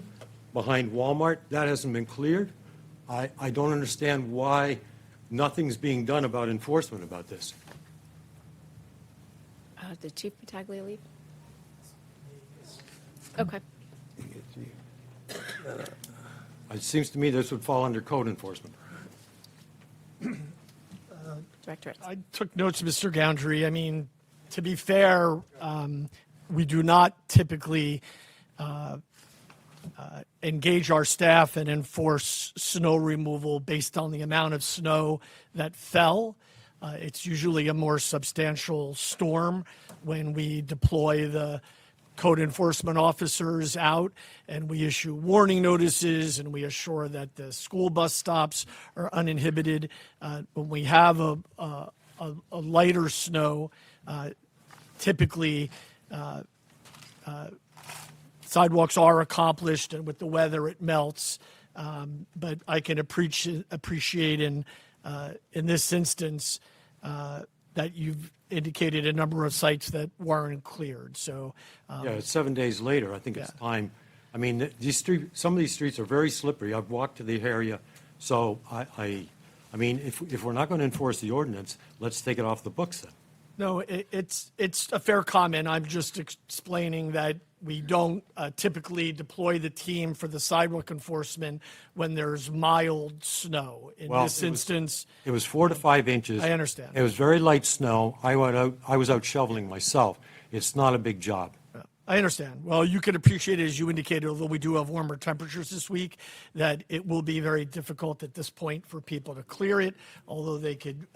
behind Walmart, that hasn't been cleared. I don't understand why nothing's being done about enforcement about this. Did Chief Battaglia leave? Okay. It seems to me this would fall under code enforcement. Director. I took notes, Mr. Goundry. I mean, to be fair, we do not typically engage our staff and enforce snow removal based on the amount of snow that fell. It's usually a more substantial storm when we deploy the code enforcement officers out, and we issue warning notices, and we assure that the school bus stops are uninhibited. When we have a lighter snow, typically sidewalks are accomplished, and with the weather it melts. But I can appreciate in this instance that you've indicated a number of sites that weren't cleared. So Yeah, it's 7 days later. I think it's time. I mean, some of these streets are very slippery. I've walked to the area. So I mean, if we're not going to enforce the ordinance, let's take it off the books then. No, it's a fair comment. I'm just explaining that we don't typically deploy the team for the sidewalk enforcement when there's mild snow. In this instance, it was 4 to 5 inches. I understand. It was very light snow. I was out shoveling myself. It's not a big job. I understand. Well, you can appreciate it, as you indicated, although we do have warmer temperatures this week, that it will be very difficult at this point for people to clear it, although they could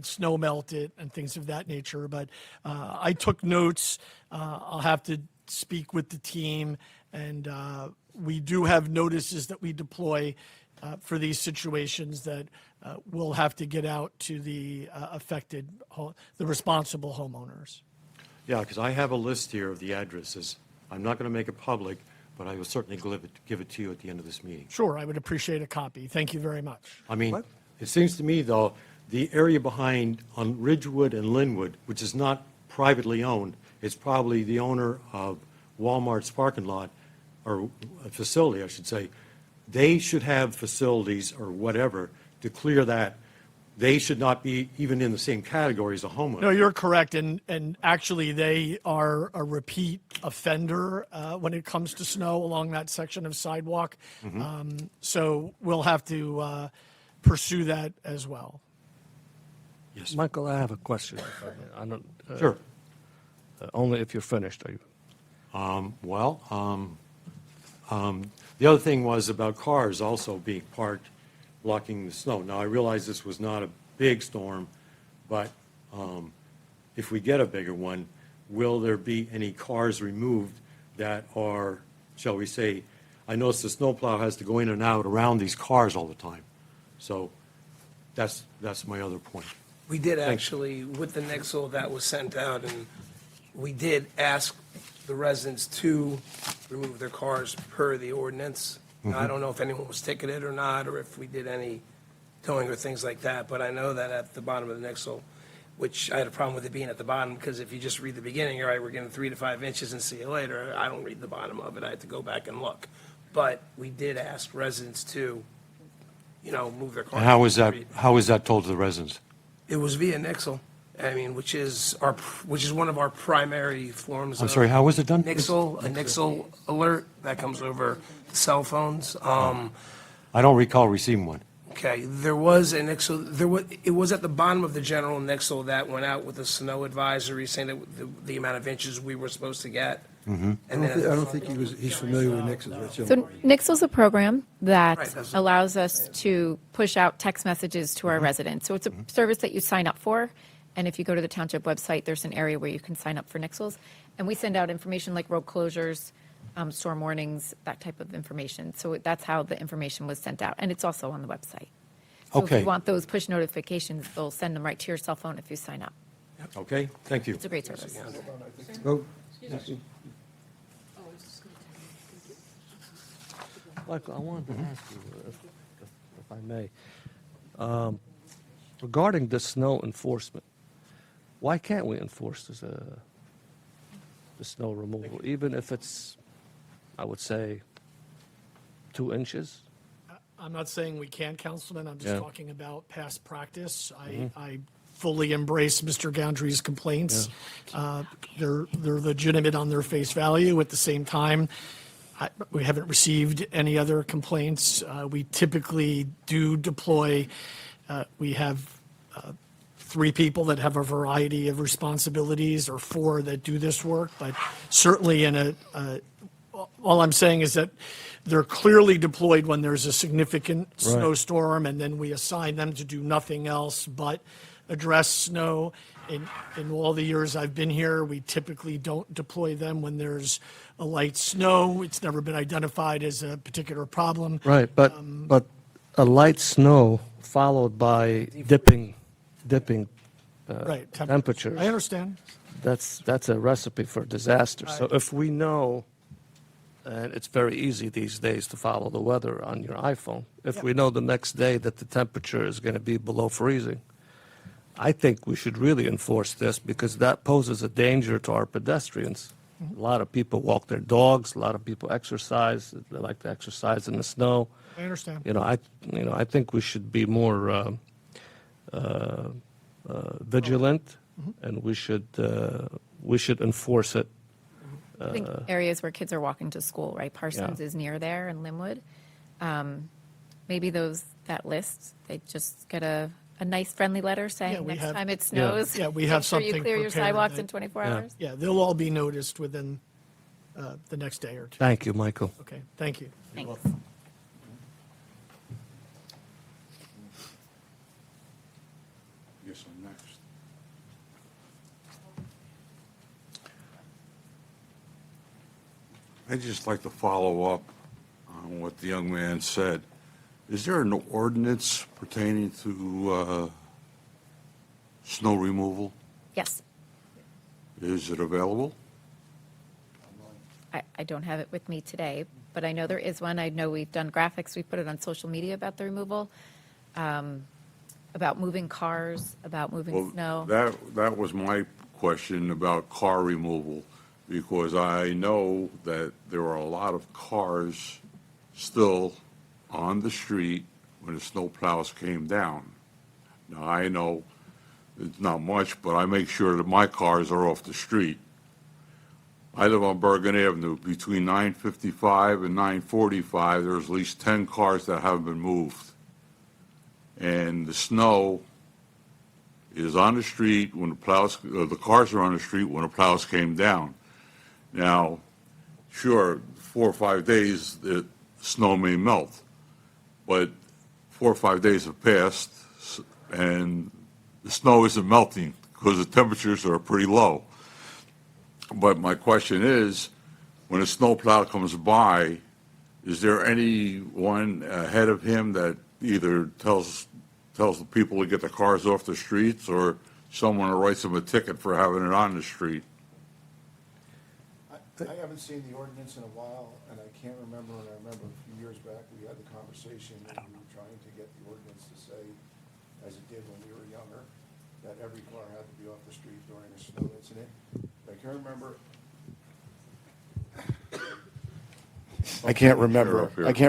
snow melt it and things of that nature. But I took notes. I'll have to speak with the team, and we do have notices that we deploy for these situations that we'll have to get out to the affected, the responsible homeowners. Yeah, because I have a list here of the addresses. I'm not going to make it public, but I will certainly give it to you at the end of this meeting. Sure, I would appreciate a copy. Thank you very much. I mean, it seems to me, though, the area behind on Ridgewood and Linwood, which is not privately owned, it's probably the owner of Walmart's parking lot, or a facility, I should say. They should have facilities or whatever to clear that. They should not be even in the same category as a homeowner. No, you're correct, and actually, they are a repeat offender when it comes to snow along that section of sidewalk. So we'll have to pursue that as well. Yes. Michael, I have a question. If I may. I don't, Sure. Only if you're finished, are you? The other thing was about cars also being parked, blocking the snow. Now, I realize this was not a big storm, but if we get a bigger one, will there be any cars removed that are, shall we say, I notice the snowplow has to go in and out around these cars all the time. So that's my other point. We did actually, with the Nixle that was sent out, and we did ask the residents to remove their cars per the ordinance. Now, I don't know if anyone was ticketed or not, or if we did any towing or things like that, but I know that at the bottom of the Nixle, which I had a problem with it being at the bottom, because if you just read the beginning, all right, we're getting 3 to 5 inches and see you later, I don't read the bottom of it, I had to go back and look. But we did ask residents to, move their cars. And how is that told to the residents? It was via Nixle, I mean, which is one of our primary forms of. I'm sorry, how was it done? A Nixle alert that comes over cell phones. I don't recall receiving one. Okay, there was a Nixle, it was at the bottom of the general Nixle that went out with a snow advisory saying that the amount of inches we were supposed to get. And I then don't think he's familiar with Nixon. So Nixle's a program that Right, that's- allows us to push out text messages to our residents. So it's a service that you sign up for, and if you go to the township website, there's an area where you can sign up for Nixles. And we send out information like road closures, storm warnings, that type of information. So that's how the information was sent out, and it's also on the website. So if Okay. you want those push notifications, they'll send them right to your cell phone if you sign up. Okay, thank you. It's a great service. Michael, I wanted to ask you, if I may, regarding the snow enforcement, why can't we enforce the snow removal, even if it's, I would say, 2 inches? I'm not saying we can't, Councilman, I'm just Yeah. talking about past practice. I fully embrace Mr. Goundry's complaints. They're legitimate on their face value. At the same time, we haven't received any other complaints. We typically do deploy, we have 3 people that have a variety of responsibilities, or 4 that do this work, but certainly all I'm saying is that they're clearly deployed when there's a significant snowstorm, and then we assign them to do nothing else but address snow. In all the years I've been here, we typically don't deploy them when there's a light snow. It's never been identified as a particular problem. Right, but a light snow followed by dipping Right, temperatures. I understand. That's a recipe for disaster. So if we know, and it's very easy these days to follow the weather on your iPhone, if we know the next day that the temperature is going to be below freezing, I think we should really enforce this, because that poses a danger to our pedestrians. A lot of people walk their dogs, a lot of people exercise, they like to exercise in the snow. I understand. I think we should be more vigilant, and we should enforce it. I think areas where kids are walking to school, right? Parsons is near there, and Linwood. Maybe that list, they just get a nice friendly letter saying next time it snows. Yeah, we have make sure something you clear your prepared sidewalks that- in 24 hours. Yeah, they'll all be noticed within the next day or 2. Thank you, Michael. Okay, thank you. Thanks. Yes, I'm next. I'd just like to follow up on what the young man said. Is there an ordinance pertaining to snow removal? Yes, Is it available? I don't have it with me today, but I know there is one. I know we've done graphics, we put it on social media about the removal, about moving cars, about moving snow. That was my question about car removal, because I know that there are a lot of cars still on the street when the snow plows came down. Now, I know it's not much, but I make sure that my cars are off the street. I live on Bergen Avenue. Between 9:55 and 9:45, there's at least 10 cars that haven't been moved. And the snow is on the street when the cars are on the street when the plows came down. Now, sure, 4 or 5 days, the snow may melt, but 4 or 5 days have passed, and the snow isn't melting because the temperatures are pretty low. But my question is, when a snowplow comes by, is there anyone ahead of him that either tells the people to get the cars off the streets, or someone who writes them a ticket for having it on the street? I haven't seen the ordinance in a while, and I can't remember, and I remember a few years back, we had the conversation, and we were trying to get the ordinance to say, as it did when we were younger, that every car had to be off the street during a snow incident. I can't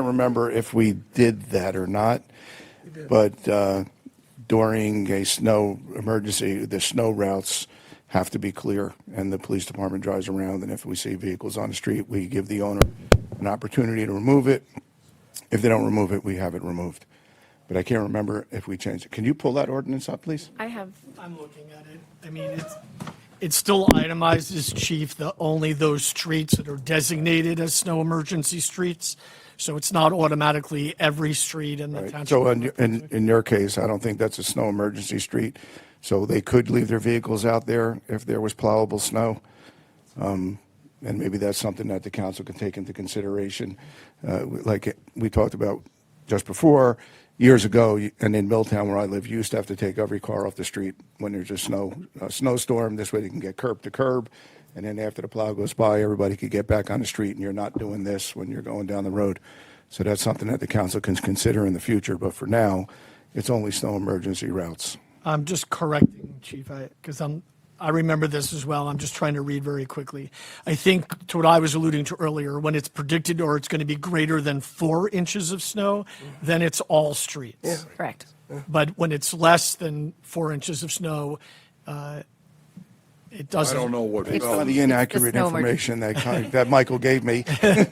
remember if we did that or not, but during a snow emergency, the snow routes have to be clear, and the police department drives around, and if we see vehicles on the street, we give the owner an opportunity to remove it. If they don't remove it, we have it removed. But I can't remember if we changed it. Can you pull that ordinance up, please? I'm looking at it. I mean, it still itemizes, Chief, only those streets that are designated as snow emergency streets. So it's not automatically every street in the Right. township. So in your case, I don't think that's a snow emergency street, so they could leave their vehicles out there if there was plowable snow. And maybe that's something that the council can take into consideration. Like we talked about just before, years ago, and in Milltown where I live, you used to have to take every car off the street when there's a snowstorm. This way they can get curb to curb. And then after the plow goes by, everybody could get back on the street, and you're not doing this when you're going down the road. So that's something that the council can consider in the future. But for now, it's only snow emergency routes. I'm just correcting, Chief, because I remember this as well. I'm just trying to read very quickly. I think to what I was alluding to earlier, when it's predicted or it's going to be greater than 4 inches of snow, then it's all streets. Yeah. Correct. But when it's less than 4 inches of snow, it doesn't. I don't know what Based fell. on the inaccurate snow information that Michael gave me. I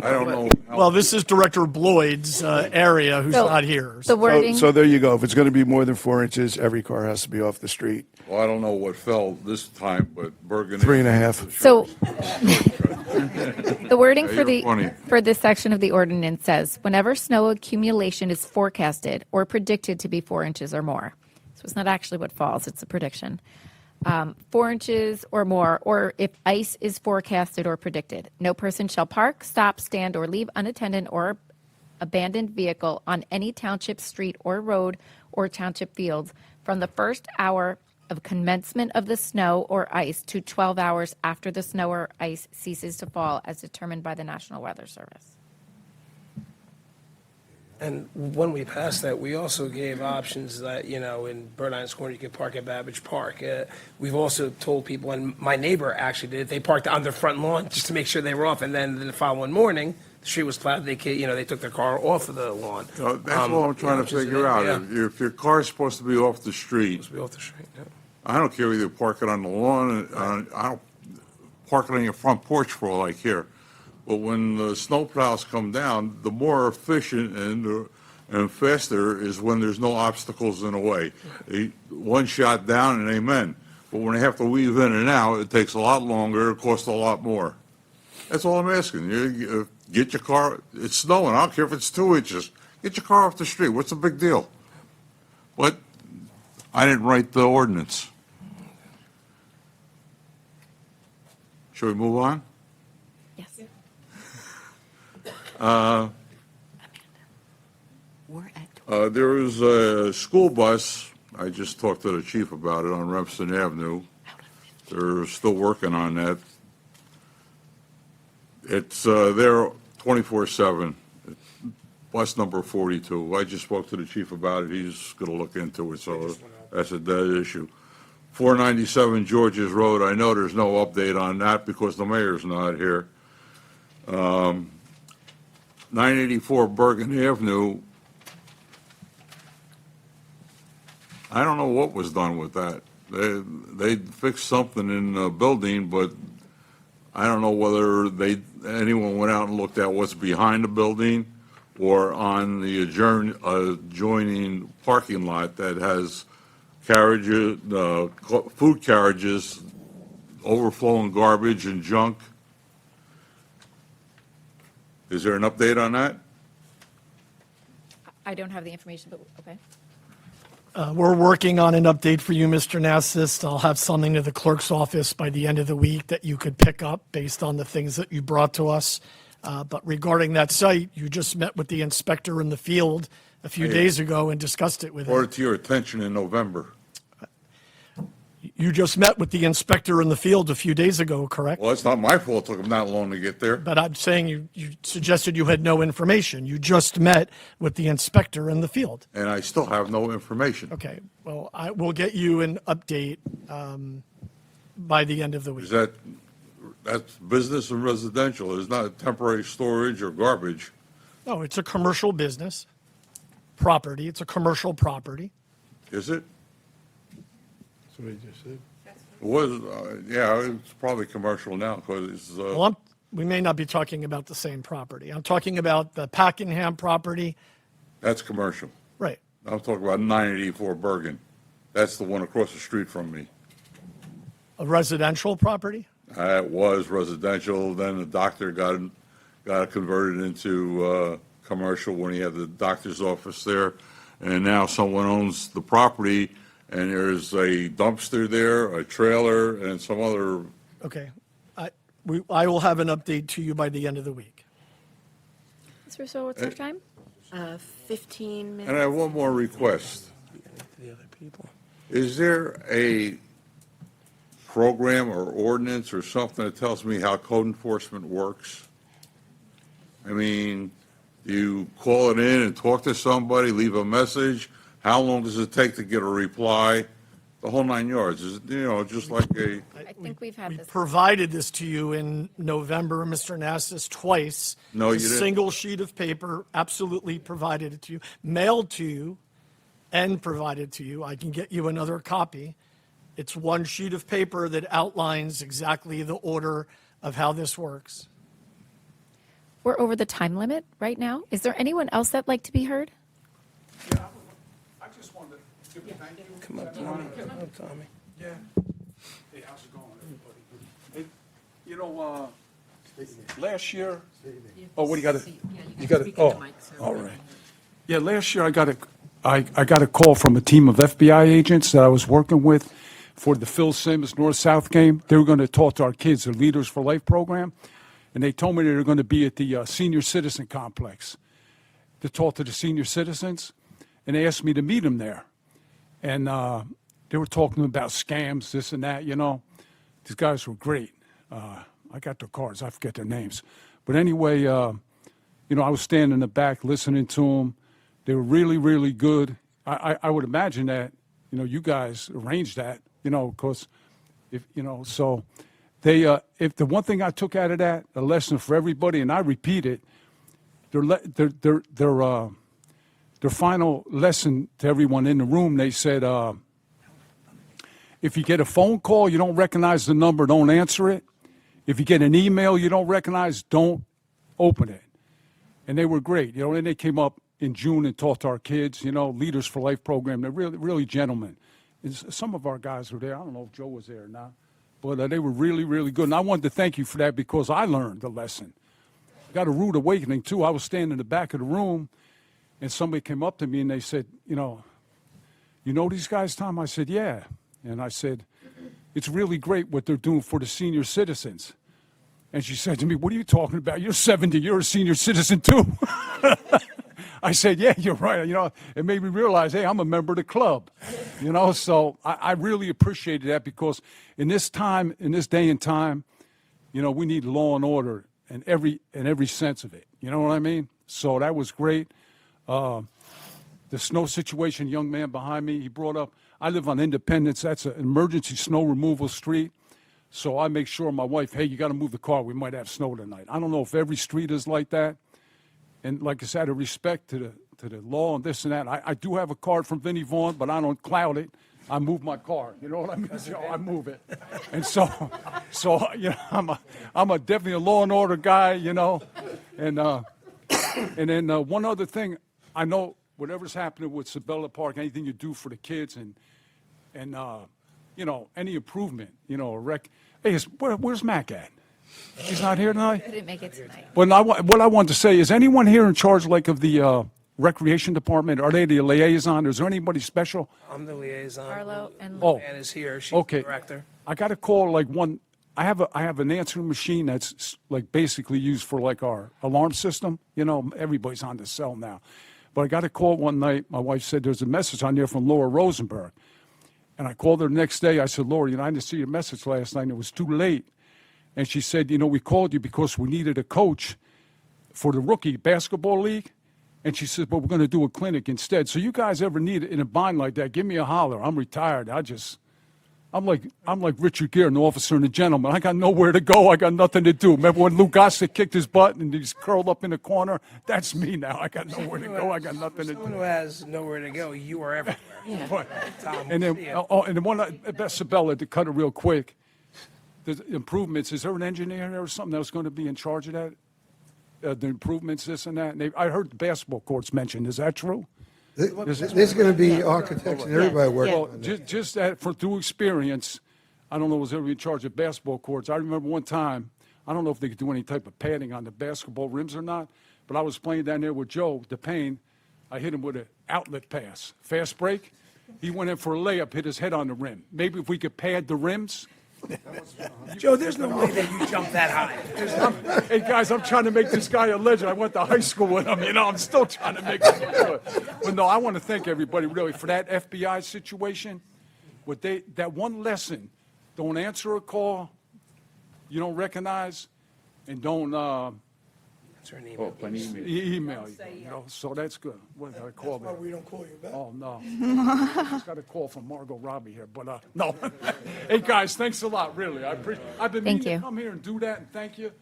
don't know. Well, this is Director Bloyd's area who's So, not here. The wording, So there you go. If it's going to be more than 4 inches, every car has to be off the street. Well, I don't know what fell this time, but Bergen. 3.5. so the wording Yeah, you're funny. for this section of the ordinance says, whenever snow accumulation is forecasted or predicted to be 4 inches or more. So it's not actually what falls, it's a prediction. 4 inches or more, or if ice is forecasted or predicted. No person shall park, stop, stand, or leave unattended or abandoned vehicle on any township street or road or township fields from the first hour of commencement of the snow or ice to 12 hours after the snow or ice ceases to fall as determined by the National Weather Service. And when we passed that, we also gave options that, in Bird Island's Corner, you could park at Babbage Park. We've also told people, and my neighbor actually did, they parked on their front lawn just to make sure they were off. And then the following morning, the street was plowed, they took their car off of the lawn. That's what I'm trying to figure out. Yeah. If your car's supposed to be off the street, Supposed to be off the street, yeah. I don't care whether you park it on the lawn, I don't park it on your front porch for all I care. But when the snow plows come down, the more efficient and faster is when there's no obstacles in the way. One shot down and amen. But when they have to weave in and out, it takes a lot longer, it costs a lot more. That's all I'm asking. You get your car, it's snowing, I don't care if it's 2 inches. Get your car off the street, what's the big deal? But I didn't write the ordinance. Shall we move on? Yes. There is a school bus, I just talked to the chief about it, on Remsen Avenue. They're still working on that. It's there 24/7. Bus number 42. I just spoke to the chief about it. He's going to look into it, so that's a dead issue. 497 Georges Road, I know there's no update on that because the mayor's not here. 984 Bergen Avenue, I don't know what was done with that. They fixed something in the building, but I don't know whether anyone went out and looked at what's behind the building or on the adjoining parking lot that has carriages, food carriages, overflowing garbage and junk. Is there an update on that? I don't have the information, but okay. We're working on an update for you, Mr. Nassist. I'll have something to the clerk's office by the end of the week that you could pick up based on the things that you brought to us. But regarding that site, you just met with the inspector in the field a few days ago and discussed it with him. Brought it to your attention in November. You just met with the inspector in the field a few days ago, correct? Well, it's not my fault it took them that long to get there. But I'm saying you suggested you had no information. You just met with the inspector in the field. And I still have no information. Okay, well, I will get you an update by the end of the week. That's business and residential. It's not temporary storage or garbage. No, it's a commercial business property. It's a commercial property. Is it? That's what he just said. It was, yeah, it's probably commercial now because it's, Well, we may not be talking about the same property. I'm talking about the Packenham property. that's commercial. Right. I'm talking about 984 Bergen. That's the one across the street from me. A residential property? It was residential, then the doctor got it converted into commercial when he had the doctor's office there. And now someone owns the property, and there's a dumpster there, a trailer, and some other. Okay. I will have an update to you by the end of the week. Ms. Russo, what's our time? 15 minutes. And I have one more request. Is there a program or ordinance or something that tells me how code enforcement works? I mean, you call it in and talk to somebody, leave a message. How long does it take to get a reply? The whole 9 yards. Is it, just like a. I think we've had this. Provided this to you in November, Mr. Nassis, twice. No, you A didn't. single sheet of paper, absolutely provided it to you, mailed to you, and provided to you. I can get you another copy. It's one sheet of paper that outlines exactly the order of how this works. We're over the time limit right now. Is there anyone else that'd like to be heard? I just wanted to give a thank you. Come up, Tommy. Come up, Tommy. Yeah. Hey, how's it going, everybody? Hey, last year, oh, what do you got to? You got to, oh, all right. Yeah, last year I got a call from a team of FBI agents that I was working with for the Phil Sims North-South game. They were going to talk to our kids, the Leaders for Life program, and they told me they were going to be at the senior citizen complex to talk to the senior citizens, and they asked me to meet them there. And they were talking about scams, this and that, These guys were great. I got their cards. I forget their names. But anyway, I was standing in the back listening to them. They were really, really good. I would imagine that, you guys arranged that, because so they, if the one thing I took out of that, a lesson for everybody, and I repeat it, their final lesson to everyone in the room, they said, if you get a phone call, you don't recognize the number, don't answer it. If you get an email you don't recognize, don't open it. And they were great, and they came up in June and talked to our kids, Leaders for Life program. They're really, really gentlemen. And some of our guys were there. I don't know if Joe was there or not. But they were really, really good. And I wanted to thank you for that because I learned the lesson. I got a rude awakening, too. I was standing in the back of the room, and somebody came up to me and they said, you know these guys, Tom? I said, yeah. And I said, it's really great what they're doing for the senior citizens. And she said to me, what are you talking about? You're 70. You're a senior citizen, too. I said, yeah, you're right. You know, it made me realize, hey, I'm a member of the club. You know, so I really appreciated that because in this time, in this day and time, you know, we need law and order in every sense of it. You know what I mean? So that was great. The snow situation, young man behind me, he brought up, I live on Independence. That's an emergency snow removal street. So I make sure my wife, hey, you got to move the car. We might have snow tonight. I don't know if every street is like that. And like I said, out of respect to the law and this and that, I do have a card from Vinnie Vaughn, but I don't cloud it. I move my car. You know what I mean? So I move it. And so you know, I'm definitely a law and order guy, you know. And then one other thing, I know whatever's happening with Sabella Park, anything you do for the kids and you know, any improvement, you know, a rec. Hey, where's Mac at? He's not here tonight? I didn't make it tonight. But what I wanted to say is, anyone here in charge, like, of the recreation department? Are they the liaison? Is there anybody special? I'm the liaison. Arlo and Oh. Ann is here. She's Okay. the director. I got to call like one. I have an answering machine that's like basically used for like our alarm system. You know, everybody's on the cell now. But I got a call one night. My wife said there's a message on there from Laura Rosenberg. And I called her the next day. I said, Laura, you know, I didn't see your message last night, and it was too late. And she said, you know, we called you because we needed a coach for the rookie basketball league. And she said, but we're going to do a clinic instead. So you guys ever need it in a bind like that, give me a holler. I'm retired. I'm like Richard Gere, an officer and a gentleman. I got nowhere to go. I got nothing to do. Remember when Lou Gossett kicked his butt and he's curled up in the corner? That's me now. I got nowhere to go. I got nothing to Someone who do. has nowhere to go, you are everywhere. Tom, And then, see ya. and then one, Sabella, to cut it real quick, the improvements, is there an engineer there or something that was going to be in charge of that? The improvements, this and that? And I heard the basketball courts mentioned. Is that true? There's going to be architects and everybody working Well, on that. just that through experience, I don't know was ever in charge of basketball courts. I remember one time, I don't know if they could do any type of padding on the basketball rims or not, but I was playing down there with Joe DePayne. I hit him with an outlet pass, fast break. He went in for a layup, hit his head on the rim. Maybe if we could pad the rims. Joe, there's no way that you jumped that high. Hey, guys, I'm trying to make this guy a legend. I went to high school with him, you know. I'm still trying to make him good. But no, I want to thank everybody, really, for that FBI situation. That one lesson, don't answer a call you don't recognize, and don't email you know. So that's good. What did I call that? We don't call you back. Oh, no. I just got a call from Margot Robbie here, but no. Hey, guys, thanks a lot, really. I've been Thank meaning you. to come here and do that, and thank you.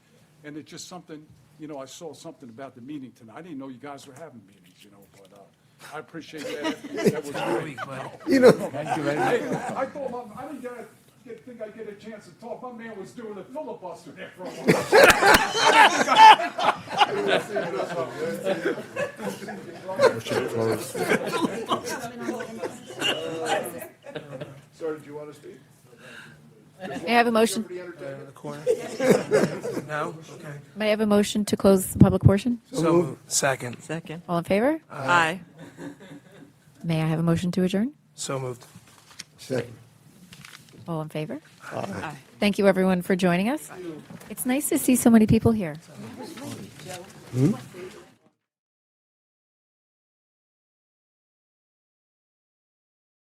And it's just something, you know, I saw something about the meeting tonight. I didn't know you guys were having meetings, you know, but I appreciate that. That was great. You know, Hey, I thought, I didn't think I'd get a chance to talk. My man was doing a filibuster there for a Sir, did you want to speak? May I have a motion? In the corner. No? Okay. May I have a motion to close the public portion? So moved. Second. All in favor? Aye. May I have a motion to adjourn? So moved. Second. All in favor? Aye. Thank you, everyone, for joining us. It's nice to see so many people here.